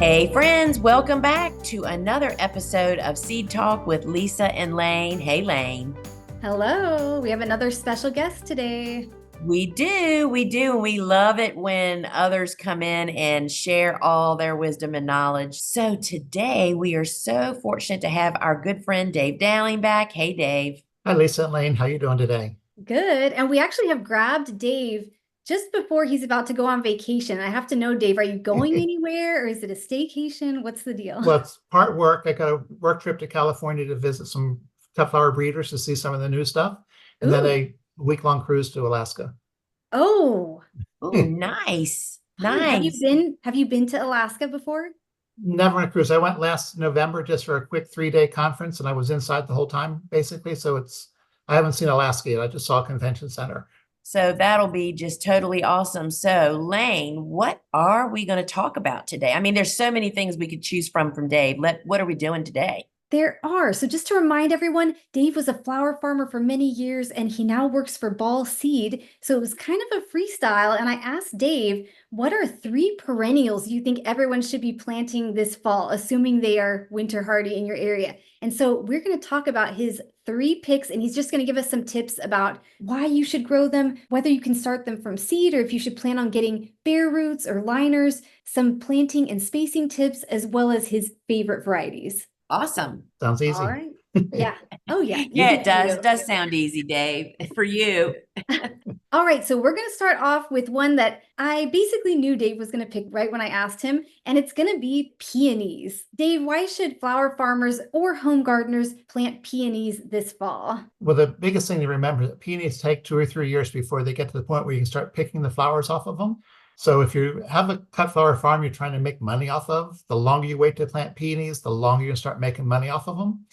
Hey friends, welcome back to another episode of Seed Talk with Lisa and Layne. Hey Layne. Hello, we have another special guest today. We do, and we love it when others come in and share all their wisdom and knowledge. So today we are so fortunate to have our good friend Dave Dowling back. Hey Dave. Hi, Lisa and Layne. How you doing today? Good. And we actually have grabbed Dave just before he's about to go on vacation. I have to know, Dave, are you going anywhere or is it a staycation? What's the deal? Well, it's part work. I got a work trip to California to visit some cut flower breeders to see some of the new stuff, and then Ooh. a week-long cruise to Alaska. Oh, Oh, nice. fun. Have you Nice. been to Alaska before? Never on a cruise. I went last November just for a quick 3-day conference, and I was inside the whole time, basically. So I haven't seen Alaska yet. I just saw a convention center. So that'll be just totally awesome. So, Layne, what are we going to talk about today? I mean, there's so many things we could choose from Dave. What are we doing today? There are. So just to remind everyone, Dave was a flower farmer for many years and he now works for Ball Seed. So it was kind of a freestyle. And I asked Dave, what are 3 perennials you think everyone should be planting this fall, assuming they are winter hardy in your area? And so we're going to talk about his 3 picks, and he's just going to give us some tips about why you should grow them, whether you can start them from seed or if you should plan on getting bare roots or liners, some planting and spacing tips, as well as his favorite varieties. Awesome. Sounds easy. All right. Yeah. Oh, yeah. Yeah, it does. Easy. It does sound easy, Dave, for you. All right. So we're going to start off with one that I basically knew Dave was going to pick right when I asked him, and it's going to be peonies. Dave, why should flower farmers or home gardeners plant peonies this fall? Well, the biggest thing to remember is that peonies take 2 or 3 years before they get to the point where you can start picking the flowers off of them. So if you have a cut flower farm you're trying to make money off of, the longer you wait to plant peonies, the longer you start making money off of them.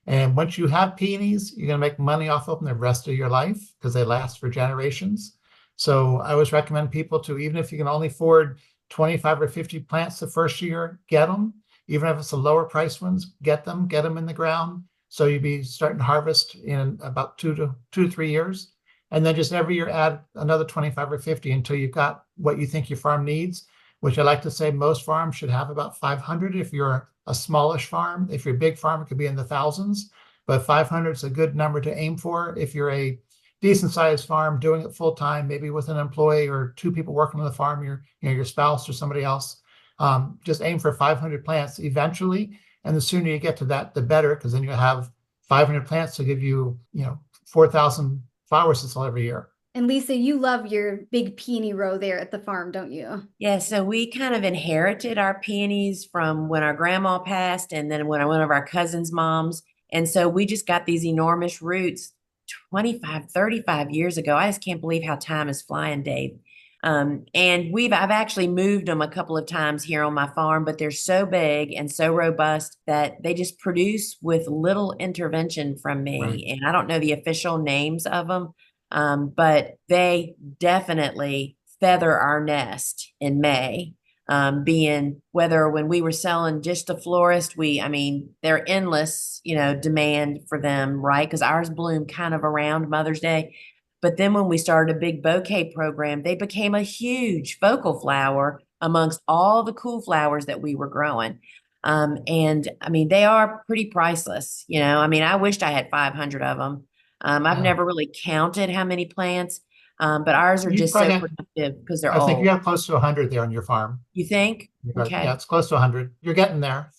And once you have peonies, you're going to make money off of them the rest of your life because they last for generations. So I always recommend people to, even if you can only afford 25 or 50 plants the first year, get them. Even if it's the lower price ones, get them in the ground. So you'd be starting to harvest in about 2 to 3 years. And then just every year add another 25 or 50 until you've got what you think your farm needs, which I like to say most farms should have about 500 if you're a smallish farm. If you're a big farm, it could be in the thousands, but 500 is a good number to aim for. If you're a decent sized farm doing it full time, maybe with an employee or 2 people working on the farm, your spouse or somebody else, just aim for 500 plants eventually. And the sooner you get to that, the better, because then you have 500 plants to give you, 4,000 flowers to sell every year. And Lisa, you love your big peony row there at the farm, don't you? Yeah, so we kind of inherited our peonies from when our grandma passed and then when one of our cousins' moms. And so we just got these enormous roots 25, 35 years ago. I just can't believe how time is flying, Dave. And I've actually moved them a couple of times here on my farm, but they're so big and so robust that they just produce with little intervention from me. Right. And I don't know the official names of them, but they definitely feather our nest in May. Being whether when we were selling just to florist, they're endless, demand for them, right? Because ours bloom kind of around Mother's Day. But then when we started a big bouquet program, they became a huge focal flower amongst all the cool flowers that we were growing. They are pretty priceless. I wished I had 500 of them. I've Yeah. never really counted how many plants, but ours are You just probably so have, productive because they're I think you old. have close to 100 there on your farm. You think? Yeah, Okay. it's close to 100. You're getting there.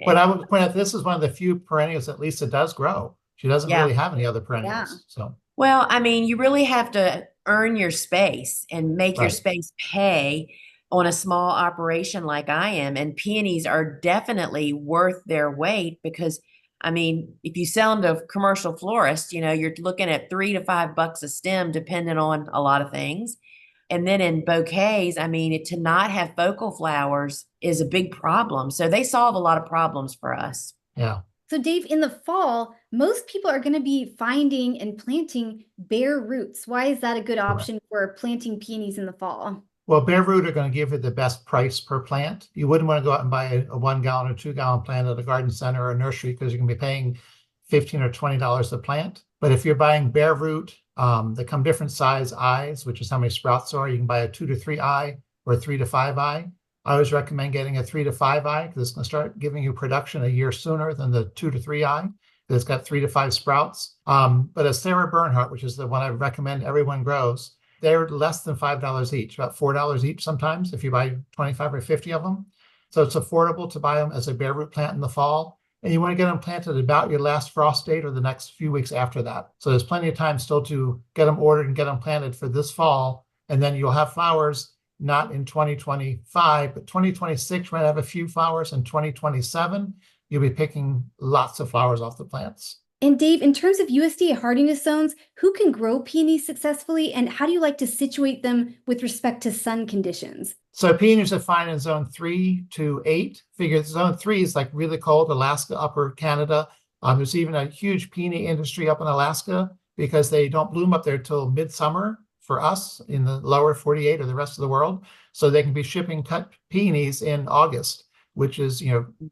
But I would point out this is one of the few perennials that Lisa does grow. She doesn't Yeah. really have any other Yeah. perennials. So Well, you really have to earn your space and make your right. space pay on a small operation like I am. And peonies are definitely worth their weight because, if you sell them to commercial florists, you're looking at $3 to $5 a stem, depending on a lot of things. And then in bouquets, to not have focal flowers is a big problem. So they solve a lot of problems for us. Yeah. So Dave, in the fall, most people are going to be finding and planting bare roots. Why is that a good option for planting peonies in the fall? Well, bare root are going to give you the best price per plant. You wouldn't want to go out and buy a 1 gallon or 2 gallon plant at a garden center or a nursery because you're going to be paying $15 or $20 a plant. But if you're buying bare root, they come different size eyes, which is how many sprouts are. You can buy a 2 to 3 eye or a 3 to 5 eye. I always recommend getting a 3 to 5 eye because it's going to start giving you production a year sooner than the 2 to 3 eye. It's got 3 to 5 sprouts. But a Sarah Bernhardt, which is the one I recommend everyone grows, they're less than $5 each, about $4 each sometimes if you buy 25 or 50 of them. So it's affordable to buy them as a bare root plant in the fall. And you want to get them planted about your last frost date or the next few weeks after that. So there's plenty of time still to get them ordered and get them planted for this fall. And then you'll have flowers not in 2025, but 2026, we're going to have a few flowers. In 2027, you'll be picking lots of flowers off the plants. And Dave, in terms of USDA hardiness zones, who can grow peonies successfully, and how do you like to situate them with respect to sun conditions? So peonies are fine in zone 3 to 8. Figure zone 3 is like really cold, Alaska, upper Canada. There's even a huge peony industry up in Alaska because they don't bloom up there till midsummer for us in the lower 48 or the rest of the world. So they can be shipping cut peonies in August, which is,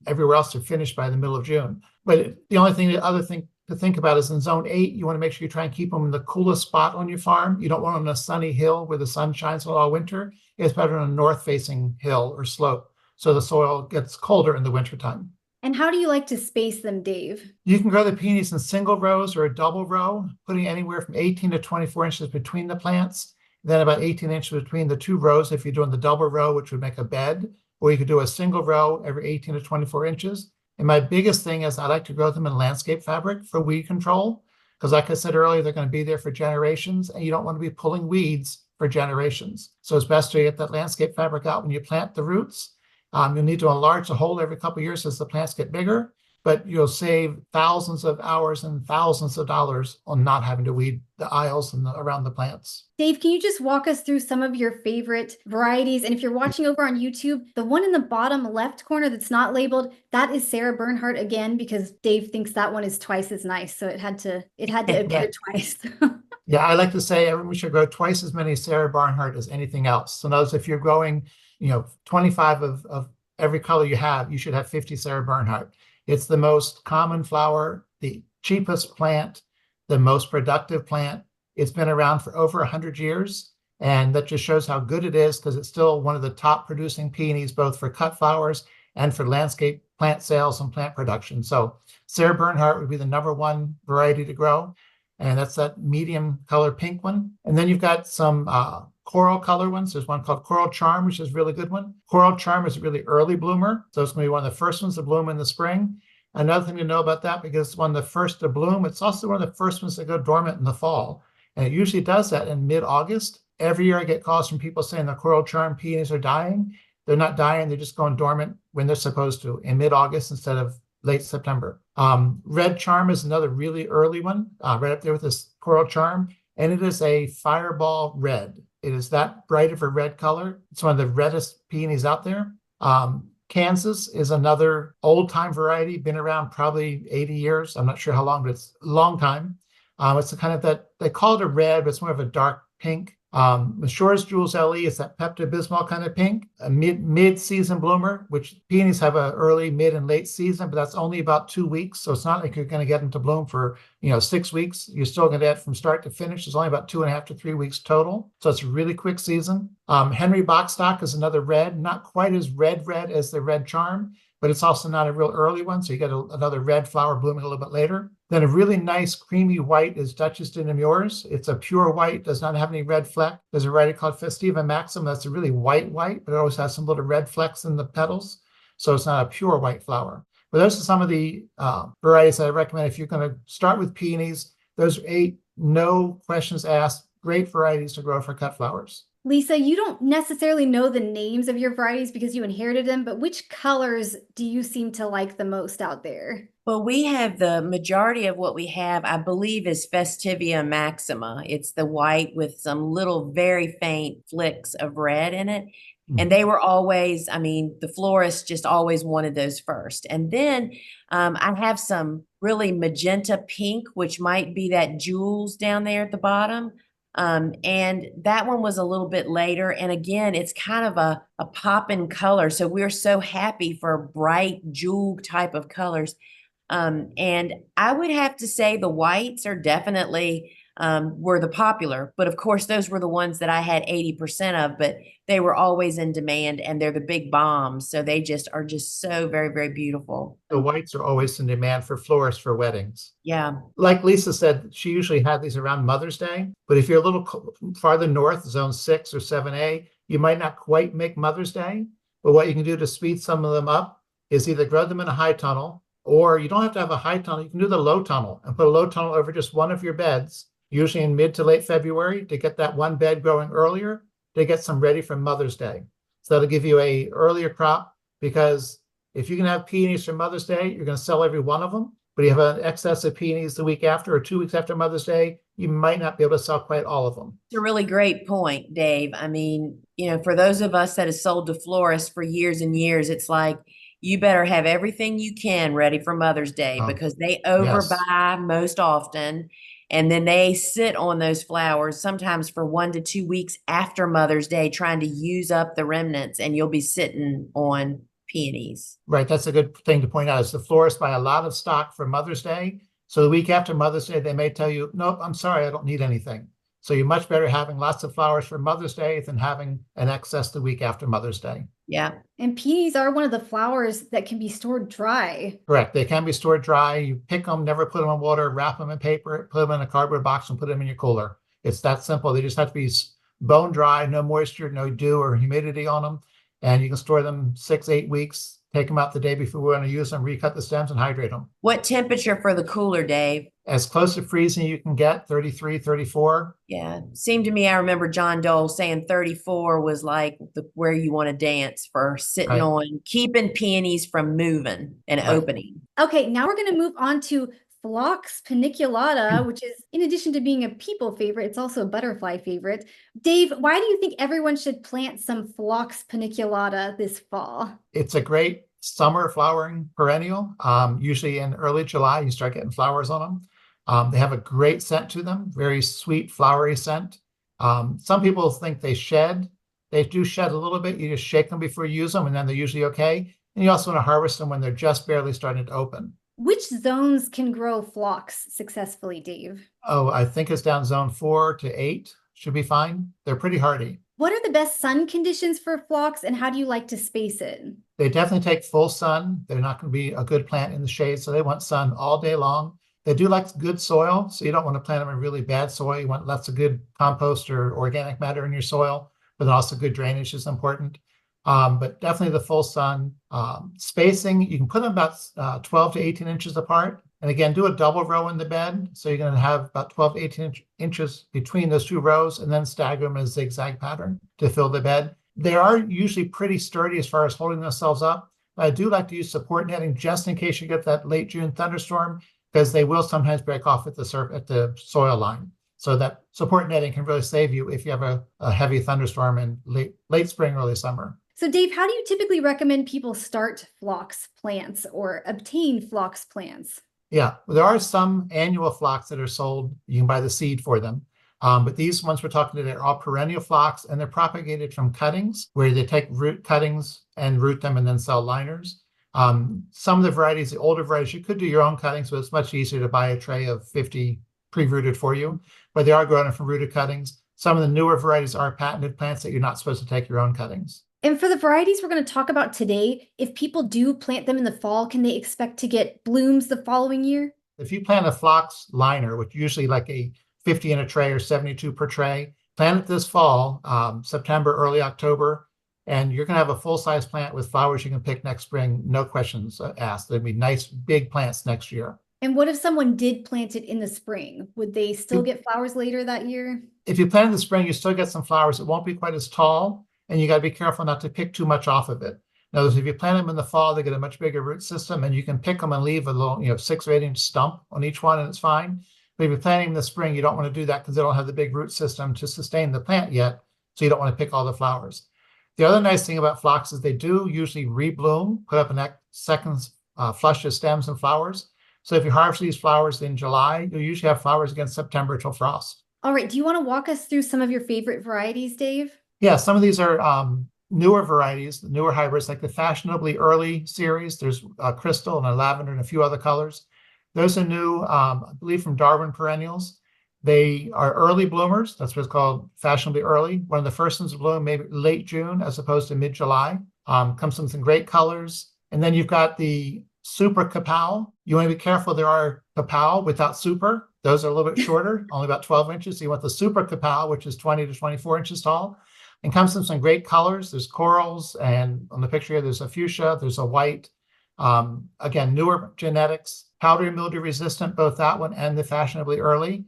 everywhere else they're finished by the middle of June. But the other thing to think about is in zone 8, you want to make sure you try and keep them in the coolest spot on your farm. You don't want them on a sunny hill where the sun shines all winter. It's better on a north-facing hill or slope, so the soil gets colder in the wintertime. And how do you like to space them, Dave? You can grow the peonies in single rows or a double row, putting anywhere from 18 to 24 inches between the plants, then about 18 inches between the 2 rows if you're doing the double row, which would make a bed, or you could do a single row every 18 to 24 inches. And my biggest thing is I like to grow them in landscape fabric for weed control, because like I said earlier, they're going to be there for generations, and you don't want to be pulling weeds for generations. So it's best to get that landscape fabric out when you plant the roots. You'll need to enlarge the hole every couple of years as the plants get bigger, but you'll save thousands of hours and thousands of dollars on not having to weed the aisles and around the plants. Dave, can you just walk us through some of your favorite varieties? And if you're watching over on YouTube, the one in the bottom left corner that's not labeled, that is Sarah Bernhardt again, because Dave thinks that one is twice as nice. So it had to appear twice. Yeah, I like to say everyone should grow twice as many Sarah Bernhardt as anything else. So notice if you're growing, 25 of every color you have, you should have 50 Sarah Bernhardt. It's the most common flower, the cheapest plant, the most productive plant. It's been around for over 100 years. And that just shows how good it is because it's still one of the top producing peonies, both for cut flowers and for landscape plant sales and plant production. So Sarah Bernhardt would be the #1 variety to grow. And that's that medium color pink one. And then you've got some coral color ones. There's one called Coral Charm, which is a really good one. Coral Charm is a really early bloomer. So it's going to be one of the first ones to bloom in the spring. Another thing to know about that, because it's one of the first to bloom, it's also one of the first ones to go dormant in the fall. And it usually does that in mid-August. Every year I get calls from people saying the Coral Charm peonies are dying. They're not dying, they're just going dormant when they're supposed to in mid-August instead of late September. Red Charm is another really early one, right up there with this Coral Charm. And it is a fireball red. It is that bright of a red color. It's one of the reddest peonies out there. Kansas is another old-time variety, been around probably 80 years. I'm not sure how long, but it's a long time. It's the kind of that, they call it a red, but it's more of a dark pink. Mashore's Jules LE is that Pepto-Bismol kind of pink, a mid-season bloomer, which peonies have an early, mid, and late season, but that's only about 2 weeks. So it's not like you're going to get them to bloom for 6 weeks. You're still going to get from start to finish. It's only about 2.5 to 3 weeks total. So it's a really quick season. Henry Boxstock is another red, not quite as red as the Red Charm, but it's also not a real early one. So you get another red flower blooming a little bit later. Then a really nice creamy white is Duchess de Nemours. It's a pure white, does not have any red fleck. There's a variety called Festiva Maxim. That's a really white, but it always has some little red flecks in the petals. So it's not a pure white flower. But those are some of the varieties that I recommend if you're going to start with peonies. Those are 8, no questions asked, great varieties to grow for cut flowers. Lisa, you don't necessarily know the names of your varieties because you inherited them, but which colors do you seem to like the most out there? Well, we have the majority of what we have, I believe, is Festivia Maxima. It's the white with some little very faint flicks of red in it. And they were always, the florists just always wanted those first. And then I have some really magenta pink, which might be that Jules down there at the bottom. And that one was a little bit later. And again, it's kind of a pop in color. So we're so happy for bright jewel type of colors. And I would have to say the whites are definitely were the popular. But of course, those were the ones that I had 80% of, but they were always in demand and they're the big bombs. So they just are just so very, very beautiful. The whites are always in demand for florists for weddings. Yeah. Like Lisa said, she usually had these around Mother's Day, but if you're a little farther north, zone 6 or 7A, you might not quite make Mother's Day. But what you can do to speed some of them up is either grow them in a high tunnel, or you don't have to have a high tunnel. You can do the low tunnel and put a low tunnel over just one of your beds, usually in mid to late February, to get that one bed growing earlier, to get some ready for Mother's Day. So that'll give you a earlier crop, because if you can have peonies for Mother's Day, you're going to sell every one of them. But if you have an excess of peonies the week after or 2 weeks after Mother's Day, you might not be able to sell quite all of them. It's a really great point, Dave. I mean, for those of us that have sold to florists for years and years, it's like, you better have everything you can ready for Mother's Day, because they overbuy most often. And then they sit on those flowers sometimes for 1 to 2 weeks after Mother's Day, trying to use up the remnants, and you'll be sitting on peonies. Right. That's a good thing to point out, is the florists buy a lot of stock for Mother's Day. So the week after Mother's Day, they may tell you, nope, I'm sorry, I don't need anything. So you're much better having lots of flowers for Mother's Day than having an excess the week after Mother's Day. Yeah. And peonies are one of the flowers that can be stored dry. Correct. They can be stored dry. You pick them, never put them in water, wrap them in paper, put them in a cardboard box, and put them in your cooler. It's that simple. They just have to be bone dry, no moisture, no dew or humidity on them. And you can store them 6-8 weeks. Take them out the day before we want to use them, recut the stems, and hydrate them. What temperature for the cooler, Dave? As close to freezing you can get, 33, 34. Yeah. Seemed to me, I remember John Dole saying 34 was like where you want to dance for sitting on, keeping peonies from moving and opening. Okay, now we're going to move on to Phlox paniculata, which is, in addition to being a people favorite, it's also a butterfly favorite. Dave, why do you think everyone should plant some Phlox paniculata this fall? It's a great summer flowering perennial. Usually in early July, you start getting flowers on them. They have a great scent to them, very sweet, flowery scent. Some people think they shed. They do shed a little bit. You just shake them before you use them, and then they're usually okay. And you also want to harvest them when they're just barely starting to open. Which zones can grow phlox successfully, Dave? Oh, I think it's down zone 4 to 8. Should be fine. They're pretty hardy. What are the best sun conditions for phlox, and how do you like to space it? They definitely take full sun. They're not going to be a good plant in the shade, so they want sun all day long. They do like good soil, so you don't want to plant them in really bad soil. You want lots of good compost or organic matter in your soil, but then also good drainage is important. But definitely the full sun. Spacing, you can put them about 12 to 18 inches apart. And again, do a double row in the bed. So you're going to have about 12 to 18 inches between those two rows, and then stagger them in a zigzag pattern to fill the bed. They are usually pretty sturdy as far as holding themselves up. But I do like to use support netting just in case you get that late June thunderstorm, because they will sometimes break off at the soil line. So that support netting can really save you if you have a heavy thunderstorm in late spring, early summer. So Dave, how do you typically recommend people start phlox plants or obtain phlox plants? Yeah, well, there are some annual phlox that are sold. You can buy the seed for them. But these ones we're talking today are all perennial phlox, and they're propagated from cuttings, where they take root cuttings and root them and then sell liners. Some of the varieties, the older varieties, you could do your own cuttings, but it's much easier to buy a tray of 50 pre-rooted for you. But they are grown from rooted cuttings. Some of the newer varieties are patented plants that you're not supposed to take your own cuttings. And for the varieties we're going to talk about today, if people do plant them in the fall, can they expect to get blooms the following year? If you plant a phlox liner, which usually like a 50 in a tray or 72 per tray, plant it this fall, September, early October, and you're going to have a full-size plant with flowers you can pick next spring, no questions asked. There'll be nice big plants next year. And what if someone did plant it in the spring? Would they still get flowers later that year? If you plant in the spring, you still get some flowers. It won't be quite as tall, and you got to be careful not to pick too much off of it. Now, if you plant them in the fall, they get a much bigger root system, and you can pick them and leave a little, 6 or 8 inch stump on each one, and it's fine. But if you're planting in the spring, you don't want to do that because they don't have the big root system to sustain the plant yet, so you don't want to pick all the flowers. The other nice thing about phlox is they do usually rebloom, put up a second flush of stems and flowers. So if you harvest these flowers in July, you'll usually have flowers again September till frost. All right. Do you want to walk us through some of your favorite varieties, Dave? Yeah, some of these are newer varieties, newer hybrids, like the fashionably early series. There's a crystal and a lavender and a few other colors. Those are new, I believe, from Darwin Perennials. They are early bloomers. That's what's called fashionably early. One of the first ones to bloom, maybe late June as opposed to mid-July. Comes in some great colors. And then you've got the super kapow. You want to be careful. There are kapow without super. Those are a little bit shorter, only about 12 inches. So you want the super kapow, which is 20 to 24 inches tall. And comes in some great colors. There's corals, and on the picture here, there's a fuchsia, there's a white. Again, newer genetics, powdery mildew resistant, both that one and the fashionably early.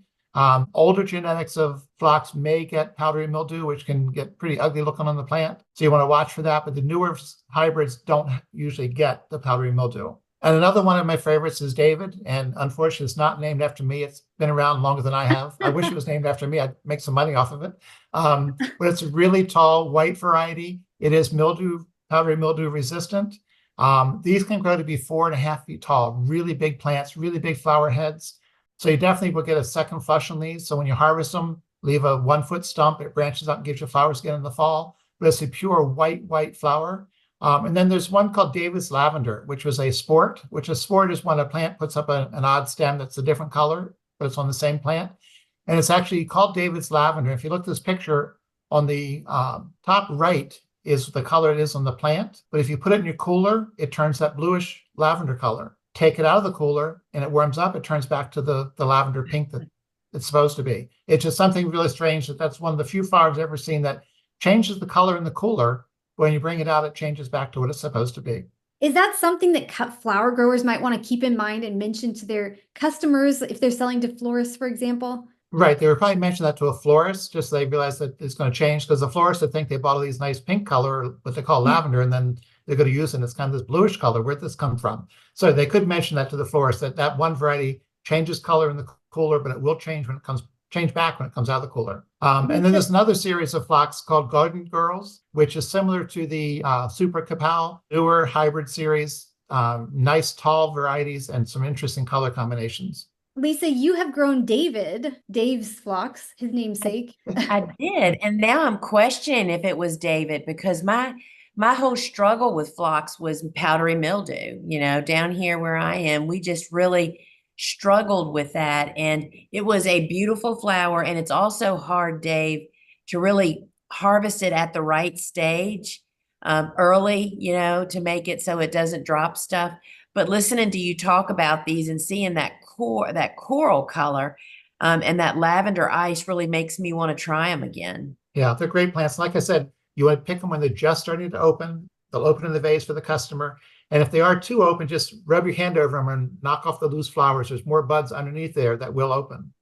Older genetics of phlox may get powdery mildew, which can get pretty ugly looking on the plant. So you want to watch for that, but the newer hybrids don't usually get the powdery mildew. And another one of my favorites is David, and unfortunately, it's not named after me. It's been around longer than I have. I wish it was named after me. I'd make some money off of it. But it's a really tall white variety. It is powdery mildew resistant. These can grow to be 4.5 feet tall, really big plants, really big flower heads. So you definitely will get a second flush on these. So when you harvest them, leave a 1-foot stump. It branches out and gives you flowers again in the fall. But it's a pure white flower. And then there's one called David's Lavender, which was a sport, which a sport is when a plant puts up an odd stem that's a different color, but it's on the same plant. And it's actually called David's Lavender. If you look at this picture on the top right is the color it is on the plant. But if you put it in your cooler, it turns that bluish lavender color. Take it out of the cooler and it warms up, it turns back to the lavender pink that it's supposed to be. It's just something really strange that's one of the few flowers I've ever seen that changes the color in the cooler. When you bring it out, it changes back to what it's supposed to be. Is that something that cut flower growers might want to keep in mind and mention to their customers if they're selling to florists, for example? Right. They would probably mention that to a florist, just so they realize that it's going to change, because the florist would think they bought all these nice pink color, what they call lavender, and then they're going to use it, and it's kind of this bluish color. Where'd this come from? So they could mention that to the florist, that one variety changes color in the cooler, but it will change back when it comes out of the cooler. And then there's another series of phlox called Garden Girls, which is similar to the Super Kapow, newer hybrid series, nice tall varieties and some interesting color combinations. Lisa, you have grown Dave's phlox, his namesake. I did, and now I'm questioning if it was David, because my whole struggle with phlox was powdery mildew. You know, down here where I am, we just really struggled with that, and it was a beautiful flower, and it's also hard, Dave, to really harvest it at the right stage early, you know, to make it so it doesn't drop stuff. But listening to you talk about these and seeing that coral color and that lavender ice really makes me want to try them again. Yeah, they're great plants. Like I said, you want to pick them when they're just starting to open. They'll open in the vase for the customer. And if they are too open, just rub your hand over them and knock off the loose flowers. There's more buds underneath there that will open.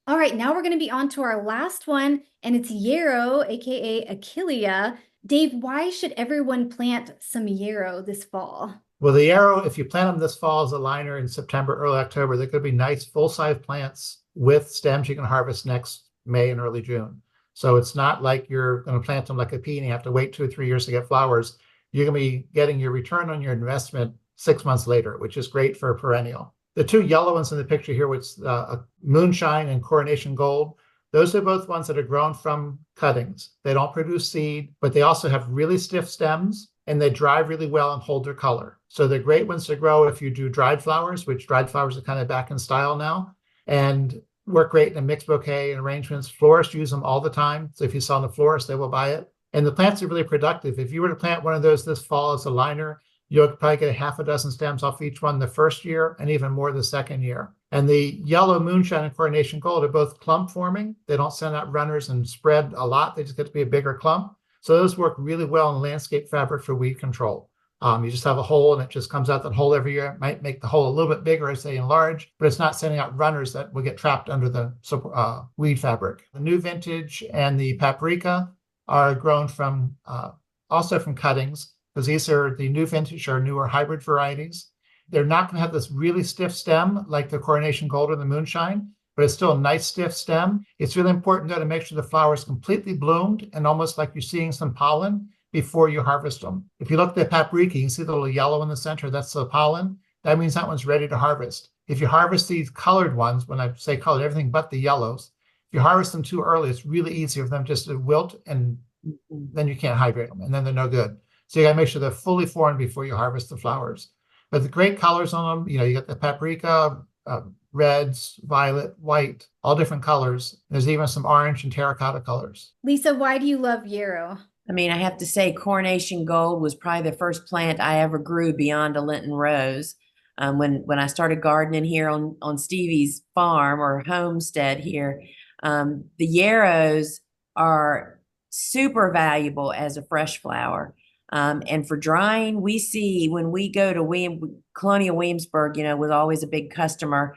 All right, now we're going to be on to our last one, and it's yarrow, aka Achillea. Dave, why should everyone plant some yarrow this fall? Well, the yarrow, if you plant them this fall as a liner in September, early October, they're going to be nice full-size plants with stems you can harvest next May and early June. So it's not like you're going to plant them like a peony, you have to wait 2 or 3 years to get flowers. You're going to be getting your return on your investment 6 months later, which is great for a perennial. The two yellow ones in the picture here, which Moonshine and Coronation Gold, those are both ones that are grown from cuttings. They don't produce seed, but they also have really stiff stems, and they dry really well and hold their color. So they're great ones to grow if you do dried flowers, which dried flowers are kind of back in style now, and work great in a mixed bouquet and arrangements. Florists use them all the time. So if you sell them to florists, they will buy it. And the plants are really productive. If you were to plant one of those this fall as a liner, you'll probably get 6 stems off each one the first year and even more the second year. And the yellow Moonshine and Coronation Gold are both clump forming. They don't send out runners and spread a lot. They just get to be a bigger clump. So those work really well in landscape fabric for weed control. You just have a hole and it just comes out that hole every year. It might make the hole a little bit bigger as they enlarge, but it's not sending out runners that will get trapped under the weed fabric. The new vintage and the paprika are grown from also from cuttings, because these are the new vintage or newer hybrid varieties. They're not going to have this really stiff stem like the Coronation Gold or the Moonshine, but it's still a nice stiff stem. It's really important though to make sure the flower is completely bloomed and almost like you're seeing some pollen before you harvest them. If you look at the paprika, you can see the little yellow in the center, that's the pollen. That means that one's ready to harvest. If you harvest these colored ones, when I say colored, everything but the yellows, if you harvest them too early, it's really easy for them just to wilt, and then you can't hydrate them, and then they're no good. So you gotta make sure they're fully formed before you harvest the flowers. But the great colors on them, you know, you got the paprika, reds, violet, white, all different colors. There's even some orange and terracotta colors. Lisa, why do you love yarrow? I mean, I have to say, Coronation Gold was probably the first plant I ever grew beyond a Lenten rose. When I started gardening here on Stevie's farm or homestead here, the yarrows are super valuable as a fresh flower. And for drying, we see when we go to Colonial Williamsburg, was always a big customer.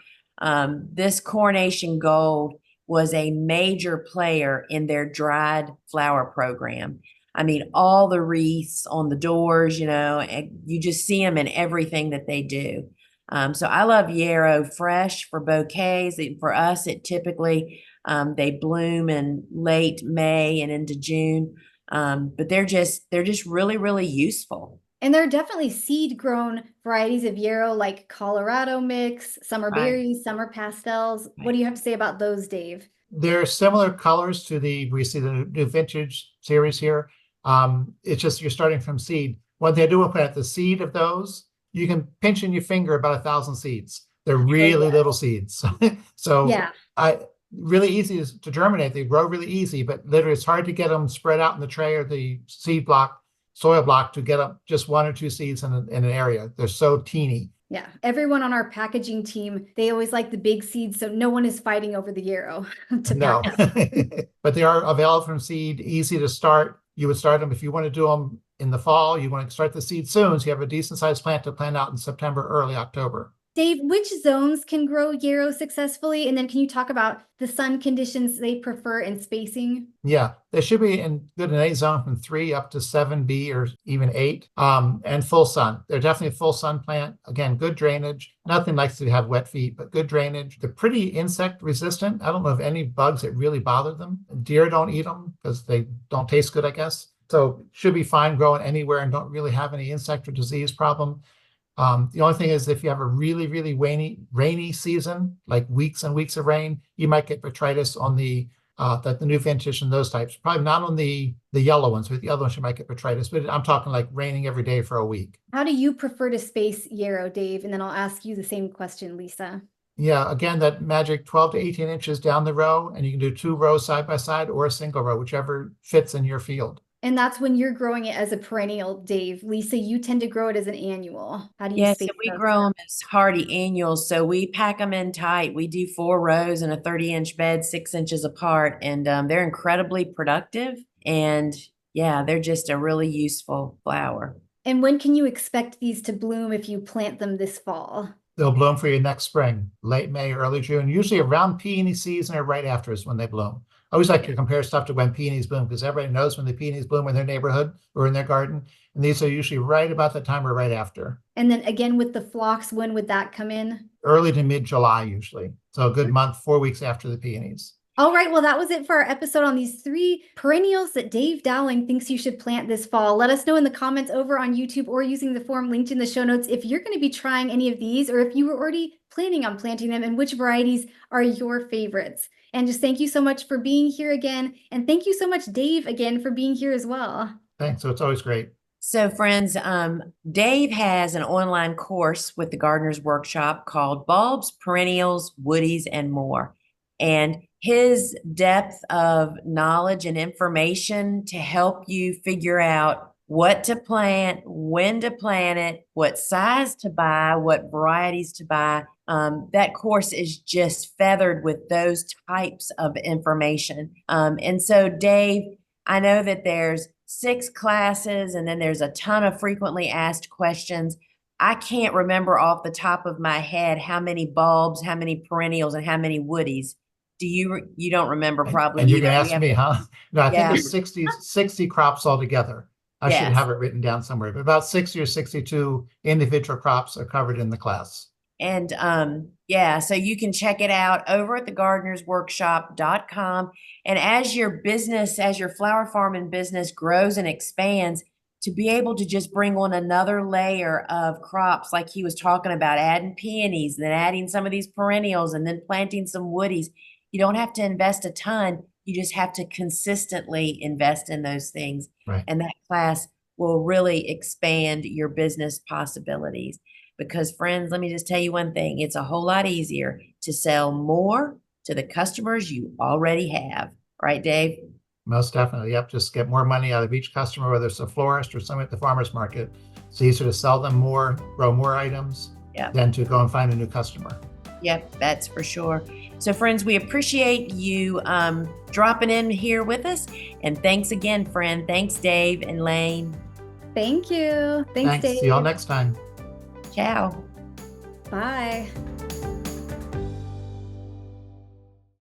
This Coronation Gold was a major player in their dried flower program. I mean, all the wreaths on the doors, and you just see them in everything that they do. So I love yarrow fresh for bouquets. For us, it typically they bloom in late May and into June. But they're just really, really useful. And there are definitely seed-grown varieties of yarrow like Colorado mix, some are berries, some are pastels. What do you have to say about those, Dave? They're similar colors to we see the new vintage series here. It's just you're starting from seed. What they do with plant the seed of those, you can pinch in your finger about 1,000 seeds. They're really little seeds. So yeah. Really easy to germinate. They grow really easy, but literally it's hard to get them spread out in the tray or the soil block to get up just 1 or 2 seeds in an area. They're so teeny. Yeah, everyone on our packaging team, they always like the big seeds, so no one is fighting over the yarrow to No, pack. but they are available from seed, easy to start. You would start them if you want to do them in the fall. You want to start the seed soon, so you have a decent sized plant to plant out in September, early October. Dave, which zones can grow yarrow successfully? And then can you talk about the sun conditions they prefer and spacing? Yeah, they should be good in any zone from 3 up to 7B or even 8. And full sun. They're definitely a full sun plant. Again, good drainage. Nothing likes to have wet feet, but good drainage. They're pretty insect resistant. I don't know of any bugs that really bother them. Deer don't eat them because they don't taste good, I guess. So should be fine growing anywhere and don't really have any insect or disease problem. The only thing is if you have a really, really rainy season, like weeks and weeks of rain, you might get botrytis on the new vintage and those types. Probably not on the yellow ones, but the other ones you might get botrytis. But I'm talking like raining every day for a week. How do you prefer to space yarrow, Dave? And then I'll ask you the same question, Lisa. Yeah, again, that magic 12 to 18 inches down the row, and you can do 2 rows side by side or a single row, whichever fits in your field. And that's when you're growing it as a perennial, Dave. Lisa, you tend to grow it as an annual. How do you Yes, space so we those? grow them as hardy annuals. So we pack them in tight. We do 4 rows in a 30-inch bed, 6 inches apart, and they're incredibly productive. And yeah, they're just a really useful flower. And when can you expect these to bloom if you plant them this fall? They'll bloom for you next spring, late May, early June. Usually around peony season or right after is when they bloom. I always like to compare stuff to when peonies bloom because everybody knows when the peonies bloom in their neighborhood or in their garden. And these are usually right about the time or right after. And then again with the phlox, when would that come in? Early to mid-July usually. So a good month, 4 weeks after the peonies. All right, well, that was it for our episode on these 3 perennials that Dave Dowling thinks you should plant this fall. Let us know in the comments over on YouTube or using the form linked in the show notes if you're going to be trying any of these or if you were already planning on planting them and which varieties are your favorites. And just thank you so much for being here again. And thank you so much, Dave, again, for being here as well. Thanks. So it's always great. So friends, Dave has an online course with the Gardener's Workshop called Bulbs, Perennials, Woodies, and More. And his depth of knowledge and information to help you figure out what to plant, when to plant it, what size to buy, what varieties to buy. That course is just feathered with those types of information. And so, Dave, I know that there's 6 classes and then there's a ton of frequently asked questions. I can't remember off the top of my head how many bulbs, how many perennials, and how many woodies. You don't remember probably. And you're going to ask me, huh? No, I think it's 60 crops altogether. I should have it written down somewhere, but about 60 or 62 individual crops are covered in the class. And so you can check it out over at thegardenersworkshop.com. And as your flower farming business grows and expands, to be able to just bring on another layer of crops like he was talking about, adding peonies, then adding some of these perennials, and then planting some woodies. You don't have to invest a ton. You just have to consistently invest in those things. Right. And that class will really expand your business possibilities. because friends, let me just tell you one thing. It's a whole lot easier to sell more to the customers you already have. Right, Dave? Most definitely. Yep. Just get more money out of each customer, whether it's a florist or someone at the farmer's market. It's easier to sell them more, grow more items than to go and find a new customer. Yep, that's for sure. So friends, we appreciate you dropping in here with us. And thanks again, friend. Thanks, Dave and Layne. Thank you. Thanks, Dave. See y'all next time. Ciao. Bye.